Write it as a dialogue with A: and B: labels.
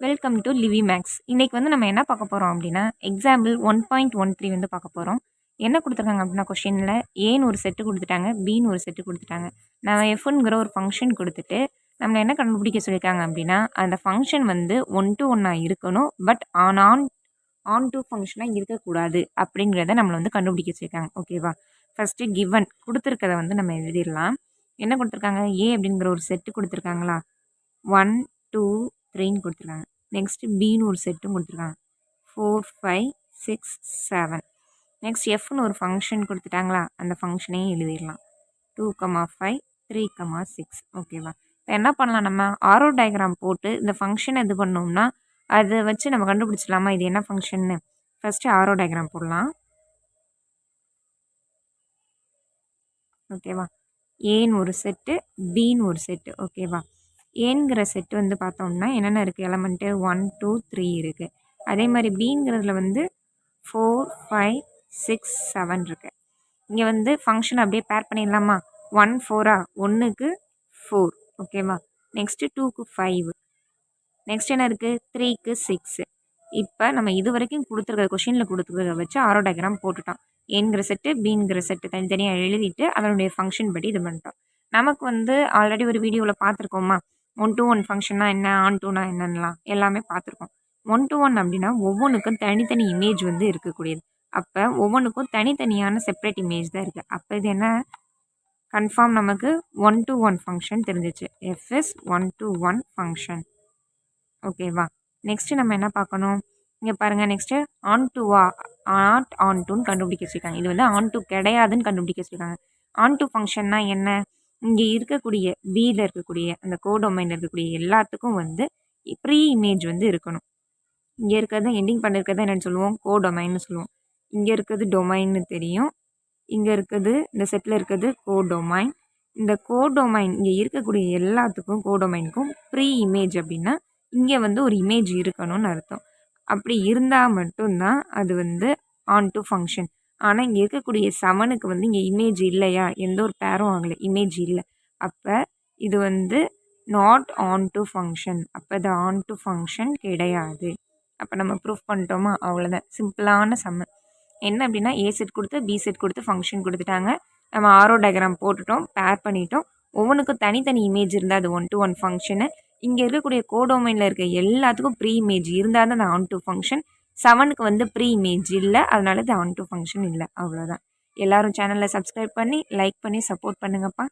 A: Welcome to Livy maths. இன்னைக்கு வந்து நம்ம என்ன பார்க்க போகிறோம் அப்படின்னா எக்ஸாம்பிள் 1.13 வந்து பார்க்க போகிறோம். என்ன கொடுத்துருக்காங்க அப்படின்னா கொஷினில் ஏன்னு ஒரு செட்டு கொடுத்துட்டாங்க, பின்னு ஒரு செட்டு கொடுத்துட்டாங்க. நம்ம எஃப்ங்கிற ஒரு ஃபங்க்ஷன் கொடுத்துட்டு நம்மளை என்ன கண்டுபிடிக்க சொல்லியிருக்காங்க அப்படின்னா அந்த ஃபங்க்ஷன் வந்து 1 to 1 இருக்கணும், பட் ஆன் டூ ஃபங்க்ஷனாக இருக்கக்கூடாது அப்படிங்கிறத நம்மளை வந்து கண்டுபிடிக்க சொல்லியிருக்காங்க. ஓகேவா? ஃபஸ்ட்டு கிவன் கொடுத்துருக்கதை வந்து நம்ம எழுதிடலாம். என்ன கொடுத்துருக்காங்க? ஏ அப்படிங்கிற ஒரு செட்டு கொடுத்துருக்காங்களா, 1 2 3ன்னு கொடுத்துருக்காங்க. நெக்ஸ்ட் பின்னு ஒரு செட்டும் கொடுத்துருக்காங்க, 4 5 6 7. நெக்ஸ்ட் எஃப்னு ஒரு ஃபங்க்ஷன் கொடுத்துட்டாங்களா, அந்த ஃபங்க்ஷனையும் எழுதிடலாம், 2 5 3 6. ஓகேவா? இப்போ என்ன பண்ணலாம், நம்ம ஆரோ டயக்ராம் போட்டு இந்த ஃபங்க்ஷன் இது பண்ணோம்னா அதை வச்சு நம்ம கண்டுபிடிச்சிடலாமா இது என்ன ஃபங்க்ஷன்னு. ஃபஸ்ட்டு ஆரோ டயக்ராம் போடலாம். ஓகேவா? ஏன்னு ஒரு செட்டு, பின்னு ஒரு செட்டு. ஓகேவா? ஏங்கிற செட்டு வந்து பார்த்தோம்னா என்னென்ன இருக்குது, எலமெண்ட்டு 1 2 3 இருக்குது. அதே மாதிரி பிங்கிறதுல வந்து 4 5 6 7 இருக்குது. இங்கே வந்து ஃபங்க்ஷன் அப்படியே பேர் பண்ணிடலாமா, 1 4 1க்கு 4. ஓகேவா? நெக்ஸ்ட்டு 2க்கு 5. நெக்ஸ்ட் என்ன இருக்குது, 3க்கு 6. இப்போ நம்ம இது வரைக்கும் கொடுத்துருக்க கொஷினில் கொடுத்துருக்க வச்சு ஆரோ டயக்ராம் போட்டுட்டோம். ஏங்கிற செட்டு, பிங்கிற செட்டு தனித்தனியாக எழுதிட்டு அதனுடைய ஃபங்க்ஷன் படி இது பண்ணிட்டோம். நமக்கு வந்து ஆல்ரெடி ஒரு வீடியோவில் பார்த்துருக்கோமா, 1 to 1 ஃபங்க்ஷன்னா என்ன, ஆன் டூனா என்னன்னலாம் எல்லாமே பார்த்துருக்கோம். 1 to 1 அப்படின்னா ஒவ்வொன்றுக்கும் தனித்தனி இமேஜ் வந்து இருக்கக்கூடியது. அப்போ ஒவ்வொன்றுக்கும் தனித்தனியான செப்பரேட் இமேஜ் தான் இருக்குது. அப்போ இது என்ன கன்ஃபார்ம் நமக்கு 1 to 1 ஃபங்க்ஷன் தெரிஞ்சிச்சு. F is 1 to 1 function. ஓகேவா? நெக்ஸ்ட்டு நம்ம என்ன பார்க்கணும், இங்கே பாருங்கள். நெக்ஸ்ட்டு ஆன் டூவா நாட் ஆன் டூன்னு கண்டுபிடிக்க வச்சுருக்காங்க. இது வந்து ஆன் டூ கிடையாதுன்னு கண்டுபிடிக்க வச்சுருக்காங்க. ஆன் டூ ஃபங்க்ஷன்னா என்ன, இங்கே இருக்கக்கூடிய பியில் இருக்கக்கூடிய அந்த கோடொமைனில் இருக்கக்கூடிய எல்லாத்துக்கும் வந்து ப்ரீ இமேஜ் வந்து இருக்கணும். இங்கே இருக்கிறத எண்டிங் பண்ணிருக்கிறத என்னென்னு சொல்லுவோம், கோடொமைன்னு சொல்லுவோம். இங்கே இருக்கிறது டொமைன்னு தெரியும், இங்கே இருக்கிறது இந்த செட்டில் இருக்கிறது கோடொமைன். இந்த கோடொமைன் இங்கே இருக்கக்கூடிய எல்லாத்துக்கும் கோடொமைனுக்கும் ப்ரீ இமேஜ் அப்படின்னா இங்கே வந்து ஒரு இமேஜ் இருக்கணும்னு அர்த்தம். அப்படி இருந்தால் மட்டும்தான் அது வந்து ஆன் டூ ஃபங்க்ஷன். ஆனால் இங்கே இருக்கக்கூடிய 7க்கு வந்து இங்கே இமேஜ் இல்லையா, எந்த ஒரு பேரும் ஆகலை, இமேஜ் இல்லை. அப்போ இது வந்து நாட் ஆன் டூ ஃபங்க்ஷன். அப்போ இது ஆன் டூ ஃபங்க்ஷன் கிடையாது. அப்போ நம்ம ப்ரூஃப் பண்ணிட்டோமா, அவ்வளோதான். சிம்பிளான சம்மு. என்ன அப்படின்னா ஏ செட் கொடுத்து பி செட் கொடுத்து ஃபங்க்ஷன் கொடுத்துட்டாங்க. நம்ம ஆரோ டயக்ராம் போட்டுட்டோம், பேர் பண்ணிட்டோம். ஒவ்வொன்றுக்கும் தனித்தனி இமேஜ் இருந்தால் அது 1 to 1 ஃபங்க்ஷனு. இங்கே இருக்கக்கூடிய கோடொமைனில் இருக்க எல்லாத்துக்கும் ப்ரீ இமேஜ் இருந்தால் தான் அது ஆன் டூ ஃபங்க்ஷன். 7க்கு வந்து ப்ரீ இமேஜ் இல்லை, அதனால இது ஆன் டூ ஃபங்க்ஷன் இல்லை. அவ்வளோதான். எல்லோரும் சேனலில் சப்ஸ்கிரைப் பண்ணி லைக் பண்ணி சப்போர்ட் பண்ணுங்கப்பா.